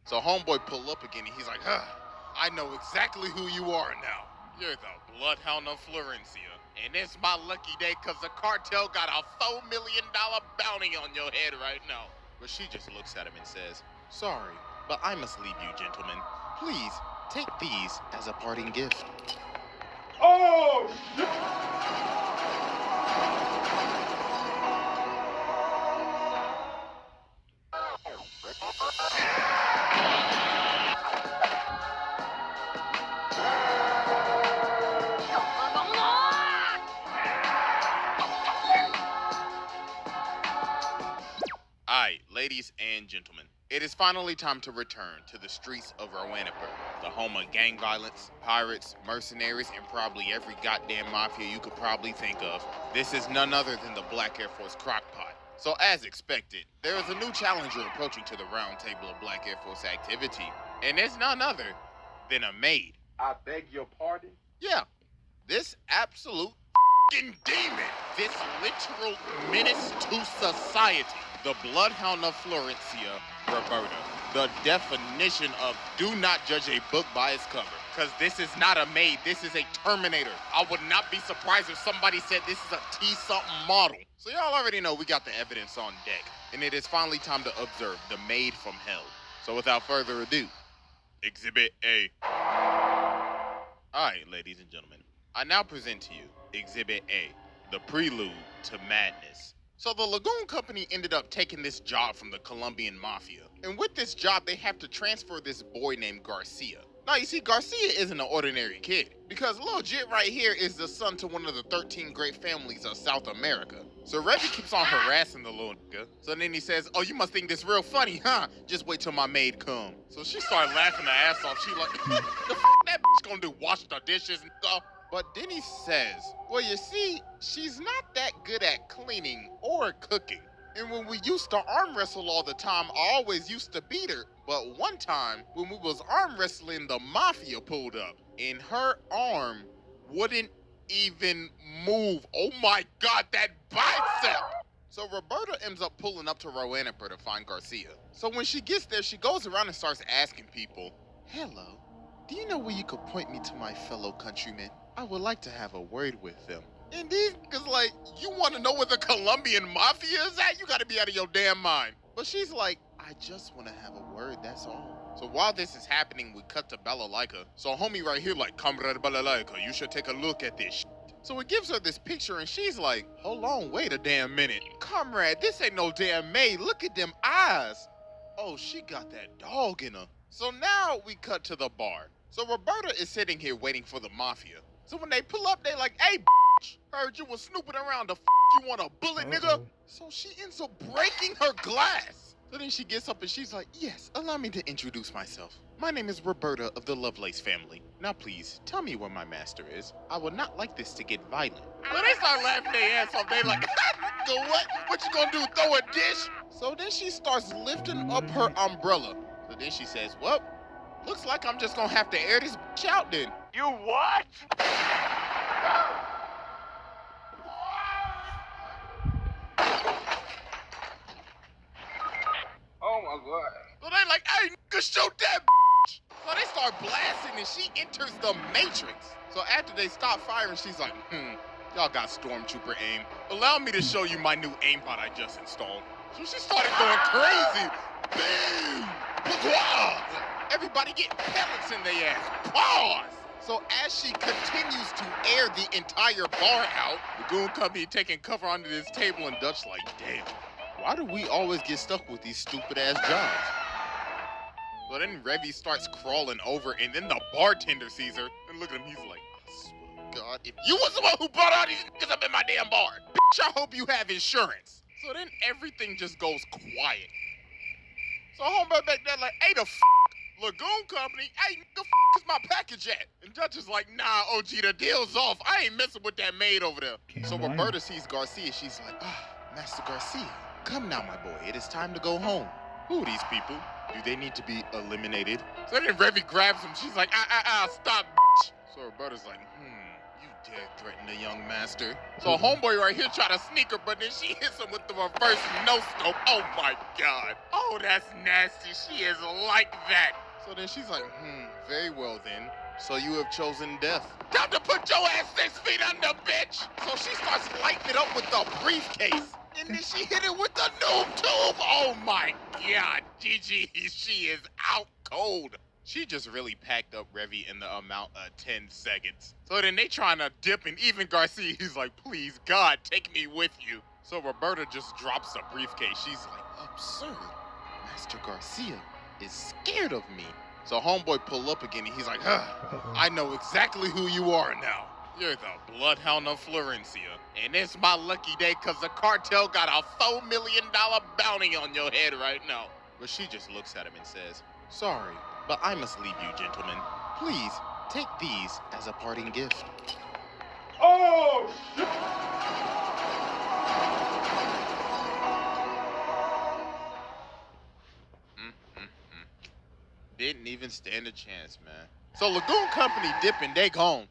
So homeboy pull up again and he's like, I know exactly who you are now. You're the Bloodhound of Florencia. And it's my lucky day because the cartel got a $4 million bounty on your head right now. But she just looks at him and says, sorry, but I must leave you, gentlemen. Please, take these as a parting gift. Oh, shit! Alright, ladies and gentlemen, it is finally time to return to the streets of Rowanipur, the home of gang violence, pirates, mercenaries, and probably every goddamn mafia you could probably think of. This is none other than the Black Air Force crockpot. So as expected, there is a new challenger approaching to the round table of Black Air Force activity, and it's none other than a maid. I beg your pardon? Yeah, this absolute f***ing demon, this literal menace to society, the Bloodhound of Florencia, Roberta. The definition of do not judge a book by its cover. Because this is not a maid, this is a Terminator. I would not be surprised if somebody said this is a T-something model. So y'all already know we got the evidence on deck. And it is finally time to observe the maid from hell. So without further ado, Exhibit A. Alright, ladies and gentlemen, I now present to you Exhibit A, the prelude to madness. So the Lagoon Company ended up taking this job from the Colombian Mafia. And with this job, they have to transfer this boy named Garcia. Now, you see, Garcia isn't an ordinary kid, because Lil Jit right here is the son to one of the 13 great families of South America. So Reggie keeps on harassing the little nigga. So then he says, oh, you must think this real funny, huh? Just wait till my maid come. So she started laughing her ass off. She like, the f that bitch gonna do, wash the dishes and stuff? But then he says, well, you see, she's not that good at cleaning or cooking. And when we used to arm wrestle all the time, I always used to beat her. But one time, when we was arm wrestling, the mafia pulled up. And her arm wouldn't even move. Oh my God, that bicep! So Roberta ends up pulling up to Rowanipur to find Garcia. So when she gets there, she goes around and starts asking people, hello, do you know where you could point me to my fellow countrymen? I would like to have a word with them. And these niggas like, you want to know where the Colombian mafia is at? You got to be out of your damn mind. But she's like, I just want to have a word, that's all. So while this is happening, we cut to Balalaika. So homie right here like, Comrade Balalaika, you should take a look at this shit. So it gives her this picture and she's like, hold on, wait a damn minute. Comrade, this ain't no damn maid. Look at them eyes. Oh, she got that dog in her. So now we cut to the bar. So Roberta is sitting here waiting for the mafia. So when they pull up, they like, hey, bitch, heard you was snooping around. The f you want a bullet, nigga? So she ends up breaking her glass. So then she gets up and she's like, yes, allow me to introduce myself. My name is Roberta of the Lovelace family. Now please, tell me where my master is. I would not like this to get violent. So they start laughing their ass off. They like, go what? What you gonna do, throw a dish? So then she starts lifting up her umbrella. So then she says, well, looks like I'm just gonna have to air this bitch out then. You what? Oh my God. So they like, hey, nigga, shoot that bitch. So they start blasting and she enters the Matrix. So after they stop firing, she's like, y'all got stormtrooper aim. Allow me to show you my new aimbot I just installed. So she started going crazy. Boom! Pagua! Everybody get pellets in their ass. Pause! So as she continues to air the entire bar out, the Goon Company taking cover under this table and Dutch like, damn, why do we always get stuck with these stupid ass jobs? So then Revy starts crawling over and then the bartender sees her and look at him, he's like, I swear to God, if you was the one who brought all these niggas up in my damn bar, bitch, I hope you have insurance. So then everything just goes quiet. So homeboy back there like, hey, the f Lagoon Company, hey, the f is my package at? And Dutch is like, nah, OG, the deal's off. I ain't messing with that maid over there. So Roberta sees Garcia, she's like, Master Garcia, come now, my boy, it is time to go home. Who are these people? Do they need to be eliminated? So then Revy grabs him, she's like, stop, bitch. So Roberta's like, you dare threaten the young master. So homeboy right here try to sneak her, but then she hits him with the reverse no-scope. Oh my God. Oh, that's nasty. She is like that. So then she's like, very well then. So you have chosen death. Time to put your ass 6 feet under, bitch! So she starts lighting it up with the briefcase. And then she hit it with the noob tube. Oh my God, GG, she is out cold. She just really packed up Revy in the amount of 10 seconds. So then they trying to dip, and even Garcia, he's like, please, God, take me with you. So Roberta just drops the briefcase. She's like, absurd. Master Garcia is scared of me. So homeboy pull up again, and he's like, I know exactly who you are now. You're the Bloodhound of Florencia. And it's my lucky day because the cartel got a $4 million bounty on your head right now. But she just looks at him and says, sorry, but I must leave you, gentlemen. Please, take these as a parting gift. Oh, shit! Didn't even stand a chance, man. So Lagoon Company dipping, they gone.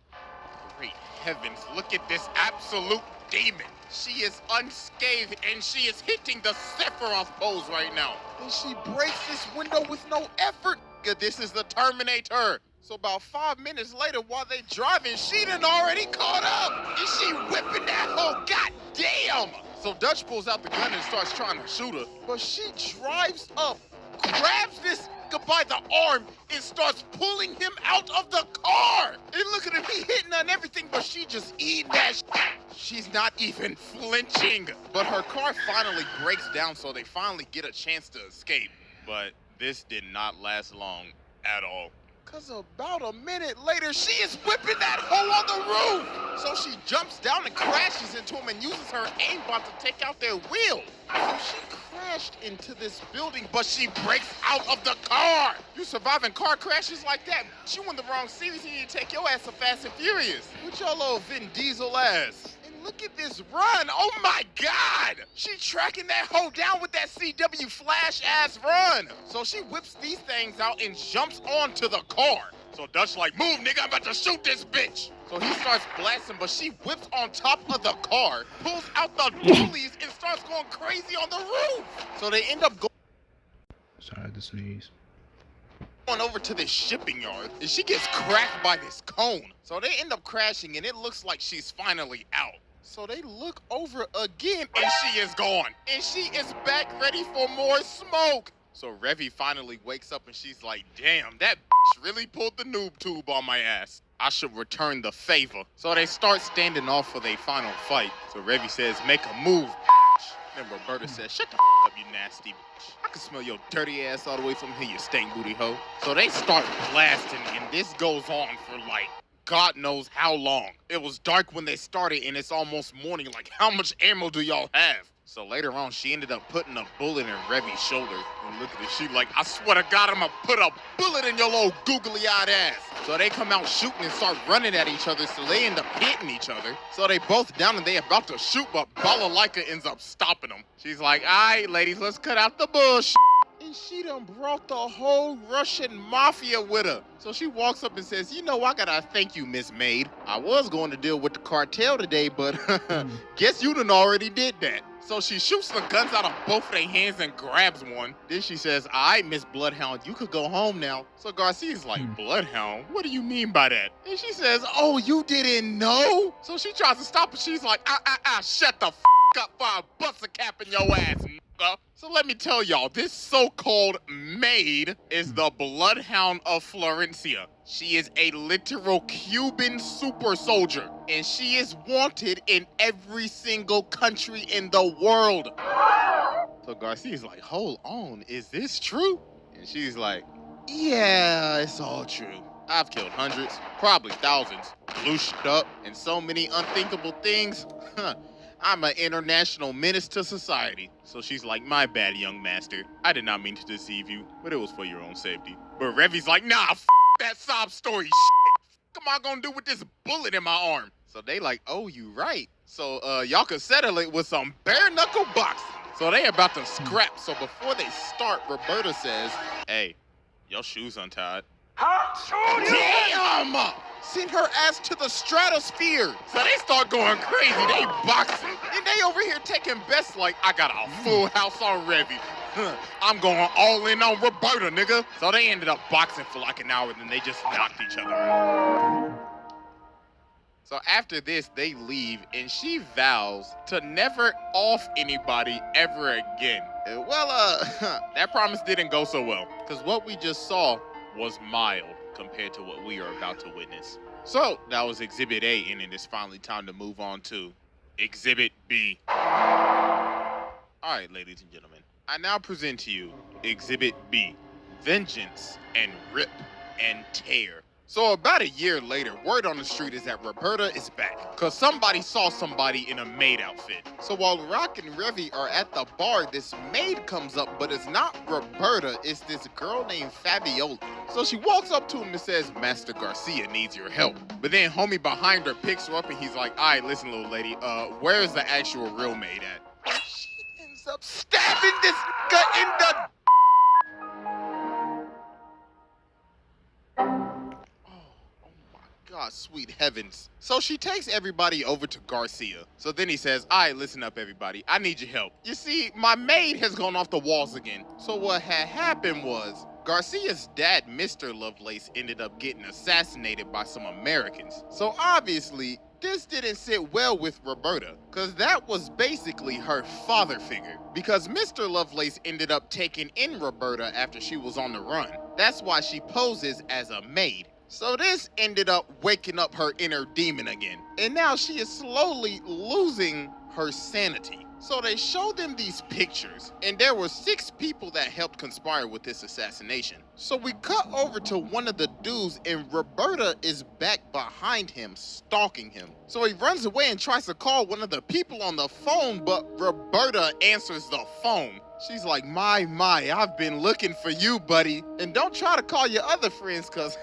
Great heavens, look at this absolute demon. She is unscathed and she is hitting the Sephiroth pose right now. And she breaks this window with no effort. This is the Terminator. So about 5 minutes later, while they driving, she done already caught up. And she whipping that whole goddamn. So Dutch pulls out the gun and starts trying to shoot her. But she drives up, grabs this by the arm, and starts pulling him out of the car. And look at him, he hitting on everything, but she just eating that She's not even flinching. But her car finally breaks down, so they finally get a chance to escape. But this did not last long at all. Cause about a minute later, she is whipping that hoe on the roof. So she jumps down and crashes into him and uses her aimbot to take out their wheel. So she crashed into this building, but she breaks out of the car. You surviving car crashes like that? You in the wrong series, you need to take your ass to Fast and Furious. With your little Vin Diesel ass. Look at this run. Oh my God. She tracking that hoe down with that CW flash ass run. So she whips these things out and jumps onto the car. So Dutch like, move nigga, I'm about to shoot this bitch. So he starts blasting, but she whips on top of the car, pulls out the pulleys and starts going crazy on the roof. So they end up going. Sorry, I had to sneeze. Going over to this shipping yard, and she gets cracked by this cone. So they end up crashing, and it looks like she's finally out. So they look over again, and she is gone. And she is back ready for more smoke. So Revy finally wakes up, and she's like, damn, that bitch really pulled the noob tube on my ass. I should return the favor. So they start standing off for their final fight. So Revy says, make a move, bitch. Then Roberta says, shut the up, you nasty bitch. I can smell your dirty ass all the way from here, you stank booty hoe. So they start blasting, and this goes on for like God knows how long. It was dark when they started, and it's almost morning. Like, how much ammo do y'all have? So later on, she ended up putting a bullet in Revy's shoulder. And look at it, she like, I swear to God, I'm gonna put a bullet in your little googly-eyed ass. So they come out shooting and start running at each other, so they end up hitting each other. So they both down and they about to shoot, but Balalaika ends up stopping them. She's like, all right, ladies, let's cut out the bullshit. And she done brought the whole Russian mafia with her. So she walks up and says, you know, I gotta thank you, Miss Maid. I was going to deal with the cartel today, but guess you done already did that. So she shoots the guns out of both of their hands and grabs one. Then she says, all right, Miss Bloodhound, you could go home now. So Garcia's like, Bloodhound? What do you mean by that? And she says, oh, you didn't know? So she tries to stop her. She's like, shut the up before I bust a cap in your ass, nigga. So let me tell y'all, this so-called maid is the Bloodhound of Florencia. She is a literal Cuban super soldier, and she is wanted in every single country in the world. So Garcia's like, hold on, is this true? And she's like, yeah, it's all true. I've killed hundreds, probably thousands, blew shit up, and so many unthinkable things. I'm an international menace to society. So she's like, my bad, young master. I did not mean to deceive you, but it was for your own safety. But Revy's like, nah, that sob story shit. What am I gonna do with this bullet in my arm? So they like, oh, you right. So y'all could settle it with some bare knuckle boxing. So they about to scrap. So before they start, Roberta says, hey, your shoes untied. Huh? Damn! send her ass to the stratosphere. So they start going crazy. They boxing. And they over here taking bets like, I got a full house on Revy. I'm going all in on Roberta, nigga. So they ended up boxing for like an hour, then they just knocked each other out. So after this, they leave, and she vows to never off anybody ever again. Well, that promise didn't go so well, because what we just saw was mild compared to what we are about to witness. So that was Exhibit A, and it is finally time to move on to Exhibit B. All right, ladies and gentlemen, I now present to you Exhibit B, Vengeance and Rip and Tear. So about a year later, word on the street is that Roberta is back, cause somebody saw somebody in a maid outfit. So while Rock and Revy are at the bar, this maid comes up, but it's not Roberta, it's this girl named Fabiola. So she walks up to him and says, Master Garcia needs your help. But then homie behind her picks her up and he's like, all right, listen little lady, where's the actual real maid at? She ends up stabbing this nigga in the God, sweet heavens. So she takes everybody over to Garcia. So then he says, all right, listen up, everybody. I need your help. You see, my maid has gone off the walls again. So what had happened was Garcia's dad, Mr. Lovelace, ended up getting assassinated by some Americans. So obviously, this didn't sit well with Roberta, because that was basically her father figure. Because Mr. Lovelace ended up taking in Roberta after she was on the run. That's why she poses as a maid. So this ended up waking up her inner demon again. And now she is slowly losing her sanity. So they showed them these pictures, and there were 6 people that helped conspire with this assassination. So we cut over to one of the dudes, and Roberta is back behind him, stalking him. So he runs away and tries to call one of the people on the phone, but Roberta answers the phone. She's like, my, I've been looking for you, buddy. And don't try to call your other friends, cause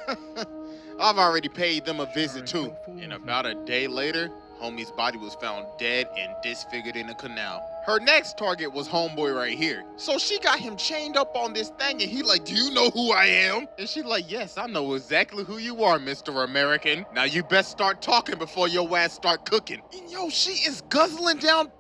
I've already paid them a visit too. And about a day later, homie's body was found dead and disfigured in a canal. Her next target was homeboy right here. So she got him chained up on this thing and he like, do you know who I am? And she like, yes, I know exactly who you are, Mr. American. Now you best start talking before your ass start cooking. And yo, she is guzzling down.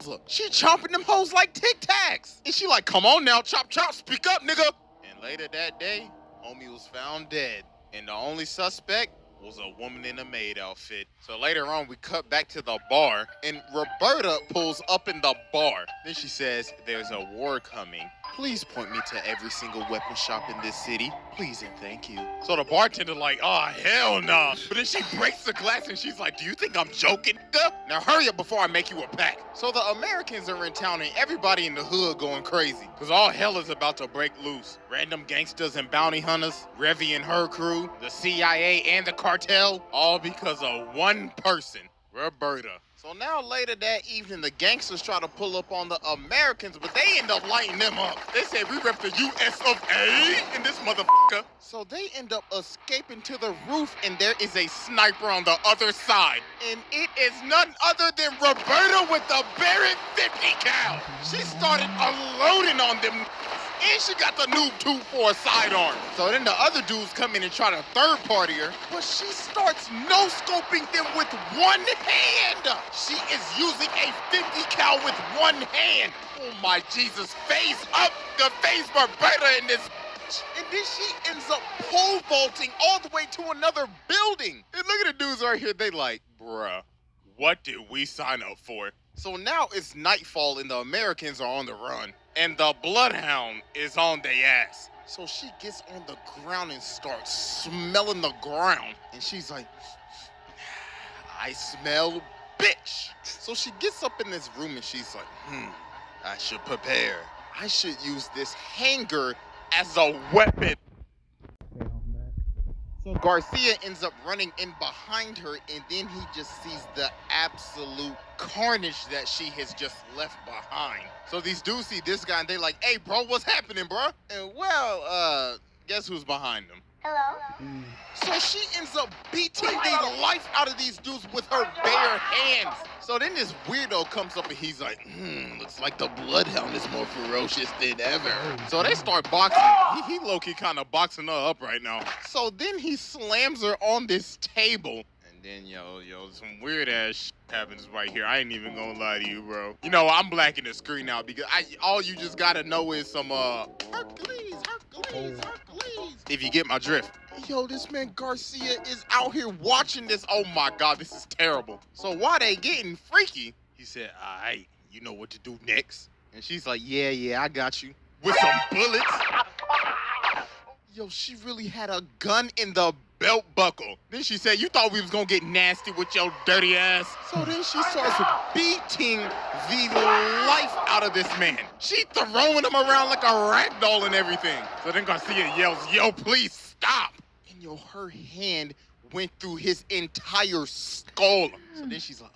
Look, she chomping them hoes like Tic Tacs. And she like, come on now, chop, speak up, nigga. And later that day, homie was found dead. And the only suspect was a woman in a maid outfit. So later on, we cut back to the bar, and Roberta pulls up in the bar. Then she says, there's a war coming. Please point me to every single weapon shop in this city. Please and thank you. So the bartender like, oh, hell nah. But then she breaks the glass and she's like, do you think I'm joking? Now hurry up before I make you a pack. So the Americans are in town and everybody in the hood going crazy. Cause all hell is about to break loose. Random gangsters and bounty hunters, Revy and her crew, the CIA and the cartel, all because of one person, Roberta. So now later that evening, the gangsters try to pull up on the Americans, but they end up lighting them up. They say, we rep the US of A in this motherfucker. So they end up escaping to the roof, and there is a sniper on the other side. And it is none other than Roberta with the Barrett 50 cal. She started unloading on them. And she got the new 2-4 sidearm. So then the other dudes come in and try to third party her, but she starts no-scoping them with one hand. She is using a 50 cal with one hand. Oh my Jesus, face up the face Roberta in this. And then she ends up pole vaulting all the way to another building. And look at the dudes right here, they like, bruh, what did we sign up for? So now it's nightfall and the Americans are on the run. And the Bloodhound is on their ass. So she gets on the ground and starts smelling the ground. And she's like, I smell bitch. So she gets up in this room and she's like, I should prepare. I should use this hanger as a weapon. So Garcia ends up running in behind her, and then he just sees the absolute carnage that she has just left behind. So these dudes see this guy, and they like, hey, bro, what's happening, bro? And well, guess who's behind them? So she ends up beating the life out of these dudes with her bare hands. So then this weirdo comes up and he's like, looks like the Bloodhound is more ferocious than ever. So they start boxing. He low-key kind of boxing her up right now. So then he slams her on this table. And then, yo, some weird-ass happens right here. I ain't even gonna lie to you, bro. You know, I'm blacking the screen now because all you just gotta know is some, Hercules. If you get my drift. Yo, this man Garcia is out here watching this. Oh my God, this is terrible. So while they getting freaky, he said, all right, you know what to do next. And she's like, yeah, I got you. With some bullets. Yo, she really had a gun in the belt buckle. Then she said, you thought we was gonna get nasty with your dirty ass. So then she starts beating the life out of this man. She throwing him around like a rag doll and everything. So then Garcia yells, yo, please stop. And yo, her hand went through his entire skull. So then she's like,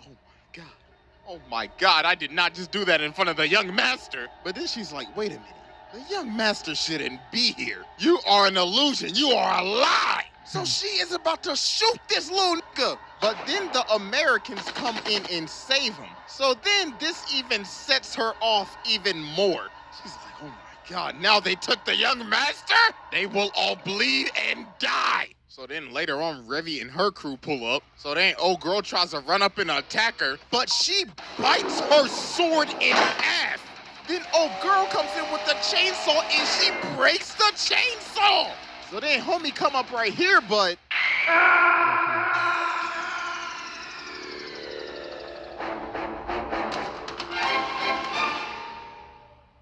oh my God, I did not just do that in front of the young master. But then she's like, wait a minute. The young master shouldn't be here. You are an illusion. You are a lie. So she is about to shoot this little nigga. But then the Americans come in and save him. So then this even sets her off even more. She's like, oh my God, now they took the young master? They will all bleed and die. So then later on, Revy and her crew pull up. So then old girl tries to run up and attack her, but she bites her sword in half. Then old girl comes in with the chainsaw and she breaks the chainsaw. So then homie come up right here, but...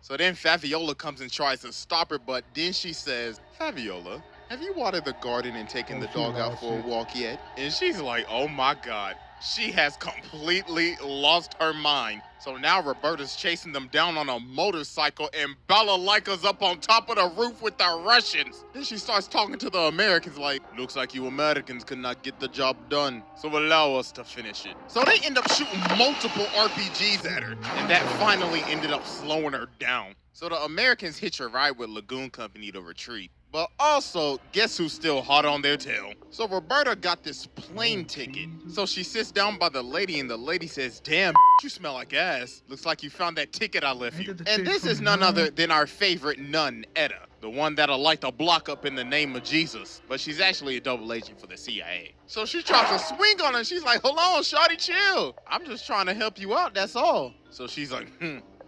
So then Fabiola comes and tries to stop her, but then she says, Fabiola, have you watered the garden and taken the dog out for a walk yet? And she's like, oh my God. She has completely lost her mind. So now Roberta's chasing them down on a motorcycle and Balalaika's up on top of the roof with the Russians. Then she starts talking to the Americans like, looks like you Americans could not get the job done, so allow us to finish it. So they end up shooting multiple RPGs at her, and that finally ended up slowing her down. So the Americans hitch a ride with Lagoon Company to retreat. But also, guess who's still hot on their tail? So Roberta got this plane ticket. So she sits down by the lady and the lady says, damn, you smell like ass. Looks like you found that ticket I left you. And this is none other than our favorite nun, Etta. The one that'll light the block up in the name of Jesus. But she's actually a double agent for the CIA. So she tries to swing on her and she's like, hold on, shawty, chill. I'm just trying to help you out, that's all. So she's like,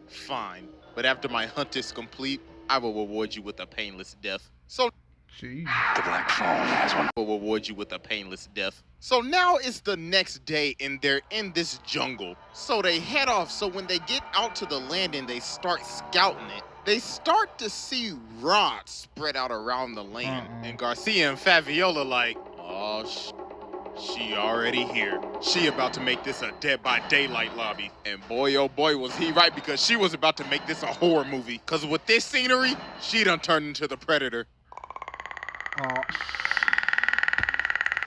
fine. But after my hunt is complete, I will reward you with a painless death. So Jeez. The Black Phone has one. will reward you with a painless death. So now it's the next day and they're in this jungle. So they head off. So when they get out to the landing, they start scouting it. They start to see rods spread out around the land. And Garcia and Fabiola like, oh, she already here. She about to make this a Dead by Daylight lobby. And boy, oh boy, was he right, because she was about to make this a horror movie. Because with this scenery, she done turned into the Predator.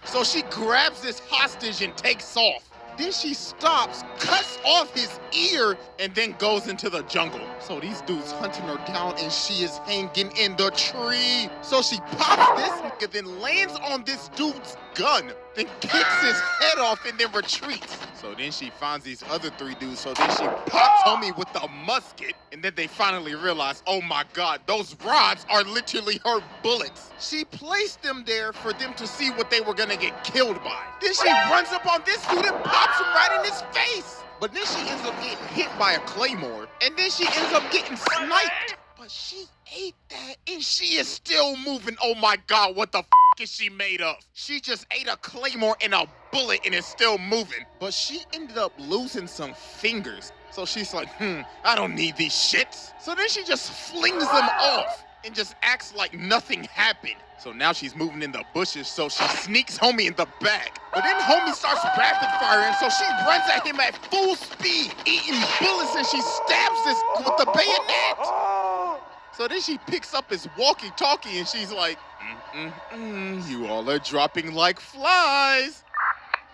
So she grabs this hostage and takes off. Then she stops, cuts off his ear, and then goes into the jungle. So these dudes hunting her down and she is hanging in the tree. So she pops this nigga, then lands on this dude's gun, then kicks his head off and then retreats. So then she finds these other three dudes. So then she pops homie with the musket, and then they finally realize, oh my God, those rods are literally her bullets. She placed them there for them to see what they were gonna get killed by. Then she runs up on this dude and pops him right in his face. But then she ends up getting hit by a claymore, and then she ends up getting sniped. But she ate that, and she is still moving. Oh my God, what the f is she made of? She just ate a claymore and a bullet and is still moving. But she ended up losing some fingers. So she's like, I don't need these shits. So then she just flings them off and just acts like nothing happened. So now she's moving in the bushes, so she sneaks homie in the back. But then homie starts rapid firing, so she runs at him at full speed, eating bullets, and she stabs this with the bayonet. So then she picks up his walkie-talkie and she's like, you all are dropping like flies.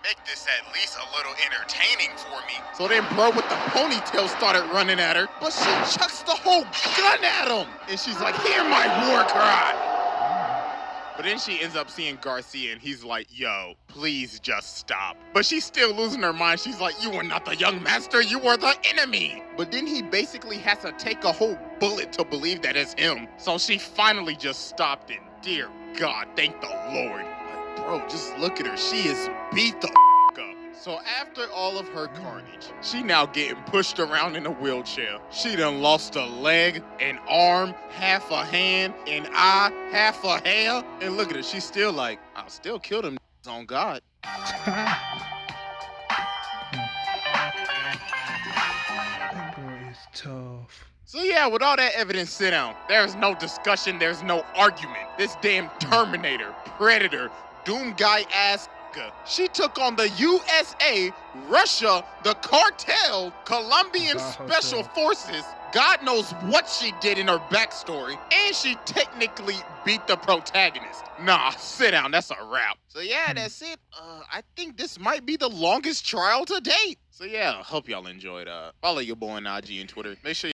Make this at least a little entertaining for me. So then bro with the ponytail started running at her, but she chucks the whole gun at him. And she's like, hear my war cry. But then she ends up seeing Garcia and he's like, yo, please just stop. But she's still losing her mind. She's like, you are not the young master, you are the enemy. But then he basically has to take a whole bullet to believe that it's him. So she finally just stopped it. Dear God, thank the Lord. Like, bro, just look at her. She is beat the up. So after all of her carnage, she now getting pushed around in a wheelchair. She done lost a leg, an arm, half a hand, an eye, half a hair. And look at her, she's still like, I'll still kill them on God. That girl is tough. So yeah, with all that evidence sit down, there's no discussion, there's no argument. This damn Terminator, Predator, Doom guy ass. She took on the USA, Russia, the cartel, Colombian special forces. God knows what she did in her backstory. And she technically beat the protagonist. Nah, sit down, that's a wrap. So yeah, that's it. I think this might be the longest trial to date. So yeah, hope y'all enjoyed. Follow your boy on IG and Twitter. Make sure